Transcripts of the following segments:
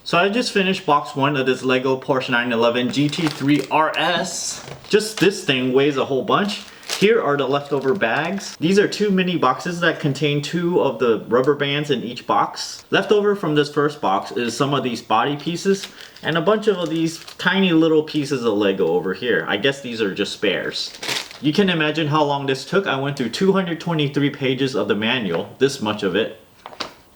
So I just finished box 1 of this Lego Porsche 911 GT3 RS. Just this thing weighs a whole bunch. Here are the leftover bags. These are 2 mini boxes that contain 2 of the rubber bands in each box. Leftover from this first box is some of these body pieces and a bunch of these tiny little pieces of Lego over here. I guess these are just spares. You can imagine how long this took. I went through 223 pages of the manual, this much of it.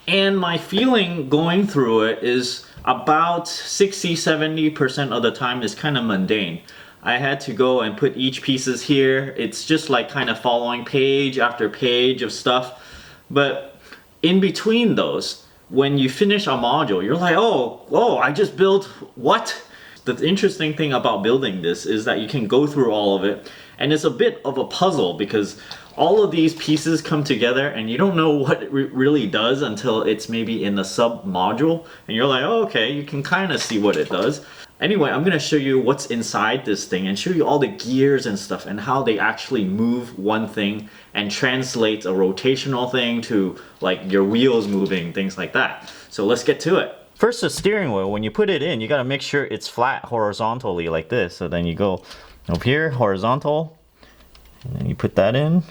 And my feeling going through it is about 60-70% of the time is kind of mundane. I had to go and put each pieces here. It's just like kind of following page after page of stuff. But in between those, when you finish a module, you're like, oh, I just built what? The interesting thing about building this is that you can go through all of it, and it's a bit of a puzzle because all of these pieces come together and you don't know what it really does until it's maybe in the sub module, and you're like, oh, okay, you can kind of see what it does. Anyway, I'm gonna show you what's inside this thing and show you all the gears and stuff and how they actually move one thing and translate a rotational thing to like your wheels moving, things like that. So let's get to it. First, the steering wheel, when you put it in, you gotta make sure it's flat horizontally like this. So then you go over here, horizontal, and then you put that in.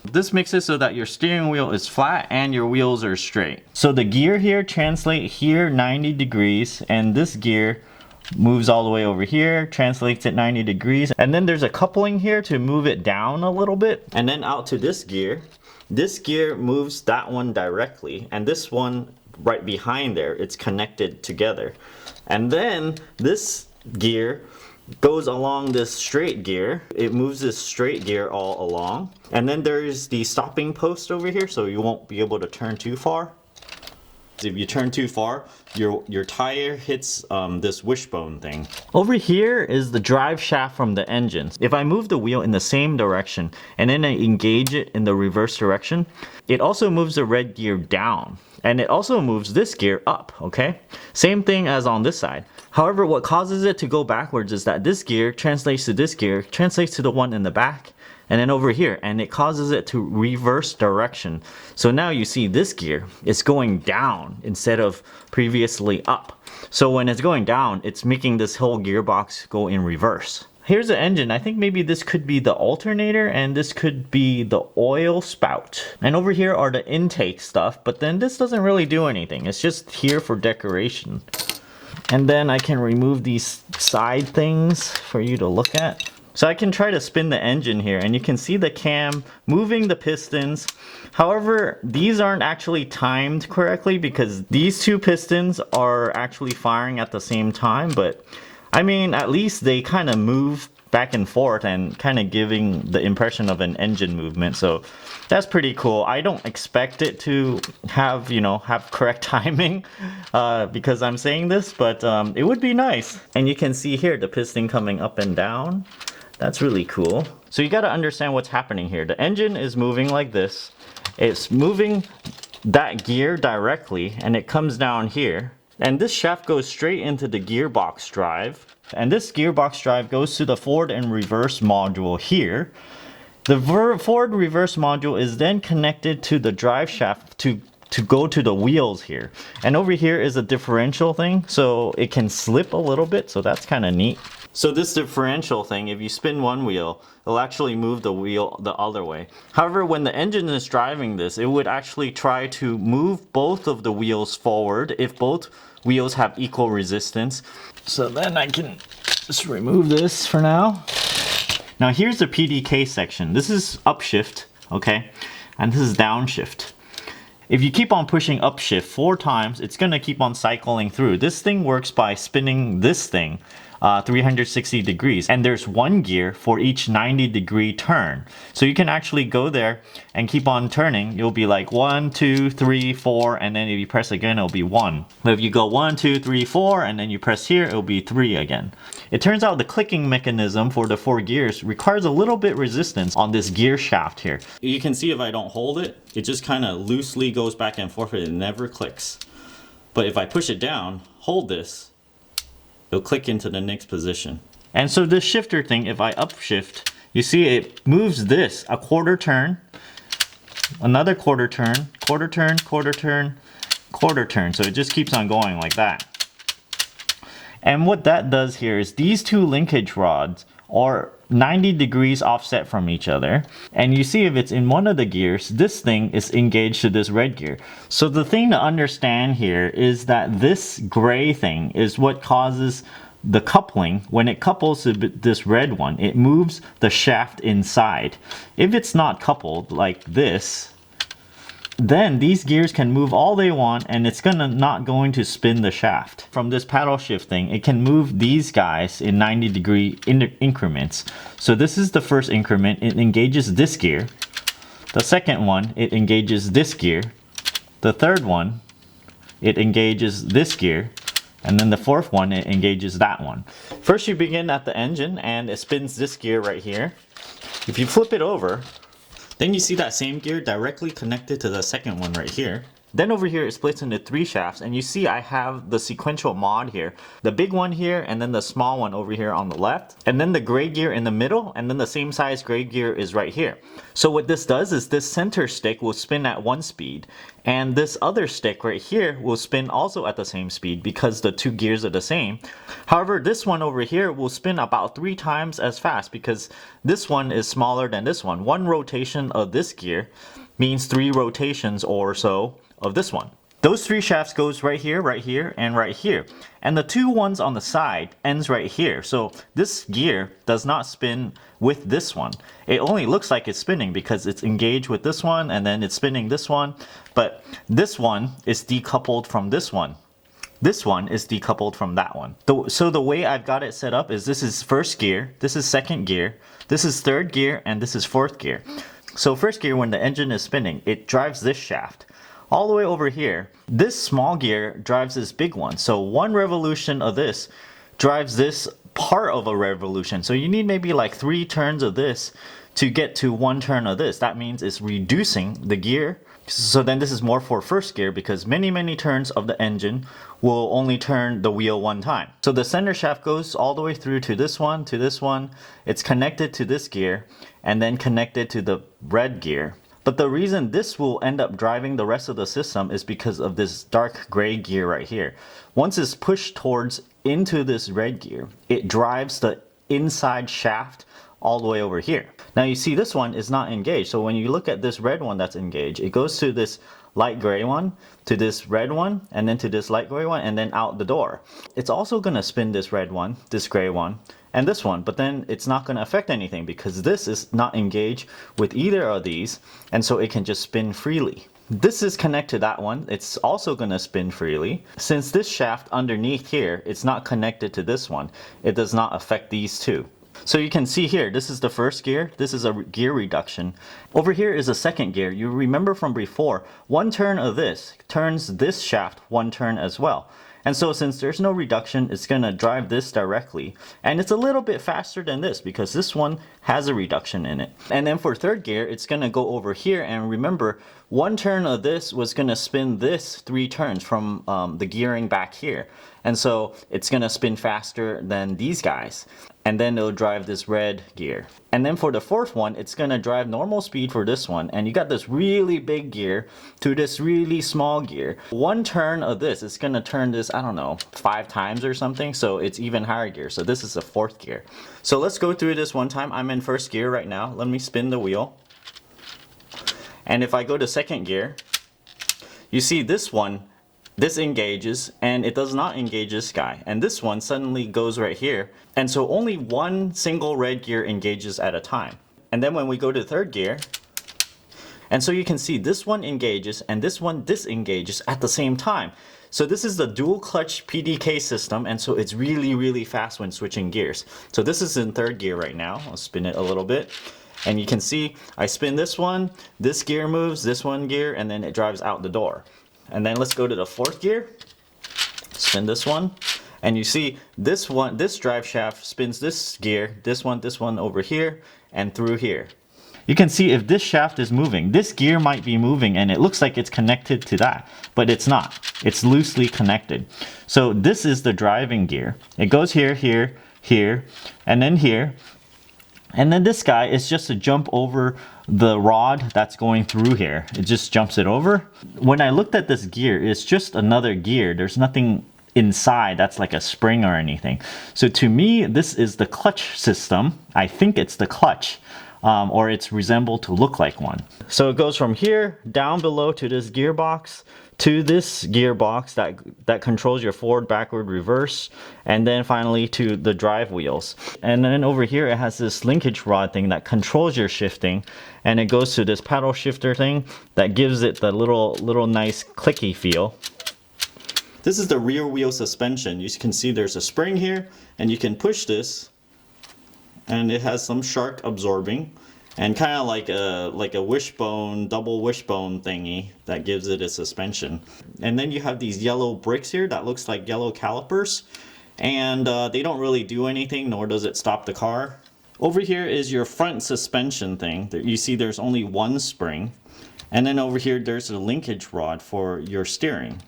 This makes it so that your steering wheel is flat and your wheels are straight. So the gear here translate here 90 degrees, and this gear moves all the way over here, translates it 90 degrees. And then there's a coupling here to move it down a little bit. And then out to this gear. This gear moves that one directly, and this one right behind there, it's connected together. And then this gear goes along this straight gear. It moves this straight gear all along. And then there's the stopping post over here, so you won't be able to turn too far. If you turn too far, your tire hits this wishbone thing. Over here is the drive shaft from the engine. If I move the wheel in the same direction and then I engage it in the reverse direction, it also moves the red gear down. And it also moves this gear up, okay? Same thing as on this side. However, what causes it to go backwards is that this gear translates to this gear, translates to the one in the back, and then over here, and it causes it to reverse direction. So now you see this gear is going down instead of previously up. So when it's going down, it's making this whole gearbox go in reverse. Here's the engine. I think maybe this could be the alternator and this could be the oil spout. And over here are the intake stuff, but then this doesn't really do anything. It's just here for decoration. And then I can remove these side things for you to look at. So I can try to spin the engine here, and you can see the cam moving the pistons. However, these aren't actually timed correctly because these 2 pistons are actually firing at the same time, but I mean, at least they kind of move back and forth and kind of giving the impression of an engine movement. So that's pretty cool. I don't expect it to have, have correct timing because I'm saying this, but it would be nice. And you can see here the piston coming up and down. That's really cool. So you got to understand what's happening here. The engine is moving like this. It's moving that gear directly, and it comes down here. And this shaft goes straight into the gearbox drive. And this gearbox drive goes to the forward and reverse module here. The forward reverse module is then connected to the drive shaft to go to the wheels here. And over here is a differential thing, so it can slip a little bit, so that's kind of neat. So this differential thing, if you spin one wheel, it'll actually move the wheel the other way. However, when the engine is driving this, it would actually try to move both of the wheels forward if both wheels have equal resistance. So then I can just remove this for now. Now here's the PDK section. This is upshift, okay? And this is downshift. If you keep on pushing upshift 4 times, it's gonna keep on cycling through. This thing works by spinning this thing 360 degrees, and there's 1 gear for each 90-degree turn. So you can actually go there and keep on turning. You'll be like 1, 2, 3, 4, and then if you press again, it'll be 1. But if you go 1, 2, 3, 4, and then you press here, it'll be 3 again. It turns out the clicking mechanism for the 4 gears requires a little bit resistance on this gear shaft here. You can see if I don't hold it, it just kind of loosely goes back and forth, it never clicks. But if I push it down, hold this, it'll click into the next position. And so this shifter thing, if I upshift, you see it moves this a quarter turn, another quarter turn, quarter turn, quarter turn, quarter turn. So it just keeps on going like that. And what that does here is these two linkage rods are 90 degrees offset from each other. And you see if it's in one of the gears, this thing is engaged to this red gear. So the thing to understand here is that this gray thing is what causes the coupling. When it couples to this red one, it moves the shaft inside. If it's not coupled like this, then these gears can move all they want and it's not going to spin the shaft. From this paddle shift thing, it can move these guys in 90-degree increments. So this is the first increment, it engages this gear. The second one, it engages this gear. The third one, it engages this gear. And then the fourth one, it engages that one. First you begin at the engine and it spins this gear right here. If you flip it over, then you see that same gear directly connected to the second one right here. Then over here it splits into 3 shafts, and you see I have the sequential mod here. The big one here, and then the small one over here on the left. And then the gray gear in the middle, and then the same size gray gear is right here. So what this does is this center stick will spin at 1 speed, and this other stick right here will spin also at the same speed because the 2 gears are the same. However, this one over here will spin about 3 times as fast because this one is smaller than this one. 1 rotation of this gear means 3 rotations or so of this one. Those 3 shafts goes right here, and right here. And the 2 ones on the side ends right here. So this gear does not spin with this one. It only looks like it's spinning because it's engaged with this one and then it's spinning this one. But this one is decoupled from this one. This one is decoupled from that one. So the way I've got it set up is this is first gear, this is second gear, this is third gear, and this is fourth gear. So first gear, when the engine is spinning, it drives this shaft. All the way over here, this small gear drives this big one. So 1 revolution of this drives this part of a revolution. So you need maybe like 3 turns of this to get to 1 turn of this. That means it's reducing the gear. So then this is more for first gear because many turns of the engine will only turn the wheel 1 time. So the center shaft goes all the way through to this one, to this one. It's connected to this gear and then connected to the red gear. But the reason this will end up driving the rest of the system is because of this dark gray gear right here. Once it's pushed towards into this red gear, it drives the inside shaft all the way over here. Now you see this one is not engaged. So when you look at this red one that's engaged, it goes to this light gray one, to this red one, and then to this light gray one, and then out the door. It's also gonna spin this red one, this gray one, and this one, but then it's not going to affect anything because this is not engaged with either of these, and so it can just spin freely. This is connected to that one, it's also going to spin freely. Since this shaft underneath here, it's not connected to this one, it does not affect these two. So you can see here, this is the first gear, this is a gear reduction. Over here is a second gear. You remember from before, 1 turn of this turns this shaft 1 turn as well. And so since there's no reduction, it's going to drive this directly. And it's a little bit faster than this because this one has a reduction in it. And then for third gear, it's going to go over here. And remember, 1 turn of this was going to spin this 3 turns from the gearing back here. And so it's going to spin faster than these guys. And then it'll drive this red gear. And then for the fourth one, it's going to drive normal speed for this one. And you got this really big gear to this really small gear. 1 turn of this, it's going to turn this, I don't know, 5 times or something. So it's even higher gear. So this is the fourth gear. So let's go through this one time. I'm in first gear right now. Let me spin the wheel. And if I go to second gear, you see this one, this engages and it does not engage this guy. And this one suddenly goes right here. And so only 1 single red gear engages at a time. And then when we go to third gear, and so you can see this one engages and this one disengages at the same time. So this is the dual clutch PDK system, and so it's really fast when switching gears. So this is in third gear right now. I'll spin it a little bit. And you can see I spin this one, this gear moves, this one gear, and then it drives out the door. And then let's go to the fourth gear, spin this one, and you see this one, this drive shaft spins this gear, this one over here, and through here. You can see if this shaft is moving, this gear might be moving and it looks like it's connected to that, but it's not. It's loosely connected. So this is the driving gear. It goes here, here, here, and then here. And then this guy is just to jump over the rod that's going through here. It just jumps it over. When I looked at this gear, it's just another gear. There's nothing inside that's like a spring or anything. So to me, this is the clutch system. I think it's the clutch. Or it's resembled to look like one. So it goes from here down below to this gearbox, to this gearbox that controls your forward, backward, reverse, and then finally to the drive wheels. And then over here it has this linkage rod thing that controls your shifting, and it goes to this paddle shifter thing that gives it the little nice clicky feel. This is the rear wheel suspension. You can see there's a spring here, and you can push this, and it has some shark absorbing, and kind of like a wishbone, double wishbone thingy that gives it a suspension. And then you have these yellow bricks here that looks like yellow calipers, and they don't really do anything, nor does it stop the car. Over here is your front suspension thing. You see there's only one spring, and then over here there's a linkage rod for your steering.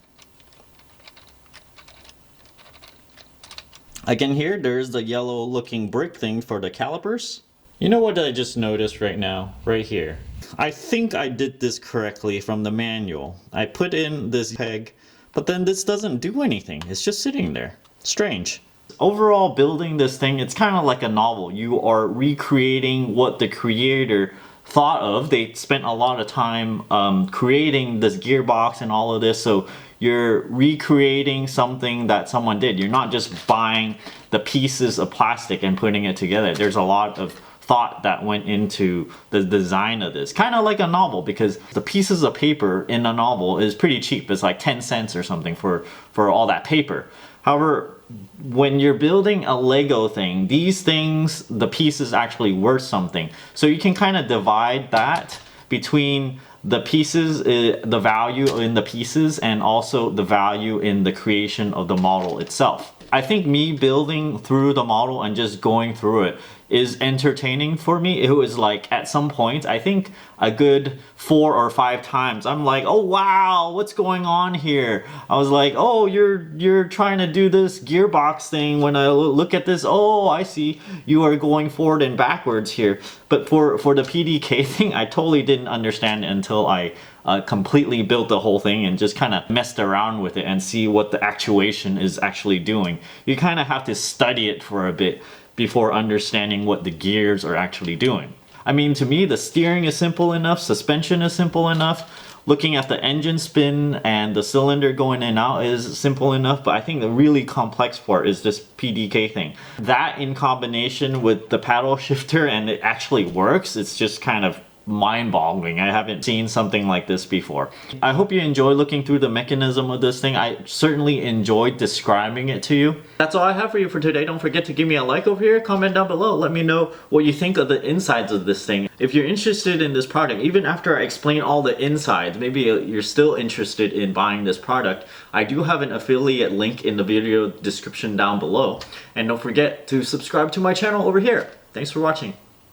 Again, here there's the yellow looking brick thing for the calipers. You know what I just noticed right now? Right here. I think I did this correctly from the manual. I put in this peg, but then this doesn't do anything. It's just sitting there. Strange. Overall, building this thing, it's kind of like a novel. You are recreating what the creator thought of. They spent a lot of time creating this gearbox and all of this, so you're recreating something that someone did. You're not just buying the pieces of plastic and putting it together. There's a lot of thought that went into the design of this. Kind of like a novel, because the pieces of paper in a novel is pretty cheap. It's like 10 cents or something for all that paper. However, when you're building a Lego thing, these things, the pieces actually worth something. So you can kind of divide that between the pieces, the value in the pieces, and also the value in the creation of the model itself. I think me building through the model and just going through it is entertaining for me. It was like at some point, I think a good 4 or 5 times, I'm like, oh wow, what's going on here? I was like, oh, you're trying to do this gearbox thing. When I look at this, oh, I see, you are going forward and backwards here. But for the PDK thing, I totally didn't understand it until I completely built the whole thing and just kind of messed around with it and see what the actuation is actually doing. You kind of have to study it for a bit before understanding what the gears are actually doing. I mean, to me, the steering is simple enough, suspension is simple enough, looking at the engine spin and the cylinder going in and out is simple enough, but I think the really complex part is this PDK thing. That in combination with the paddle shifter, and it actually works, it's just kind of mind-boggling. I haven't seen something like this before. I hope you enjoy looking through the mechanism of this thing. I certainly enjoyed describing it to you. That's all I have for you for today. Don't forget to give me a like over here, comment down below, let me know what you think of the insides of this thing. If you're interested in this product, even after I explain all the insides, maybe you're still interested in buying this product, I do have an affiliate link in the video description down below. And don't forget to subscribe to my channel over here. Thanks for watching.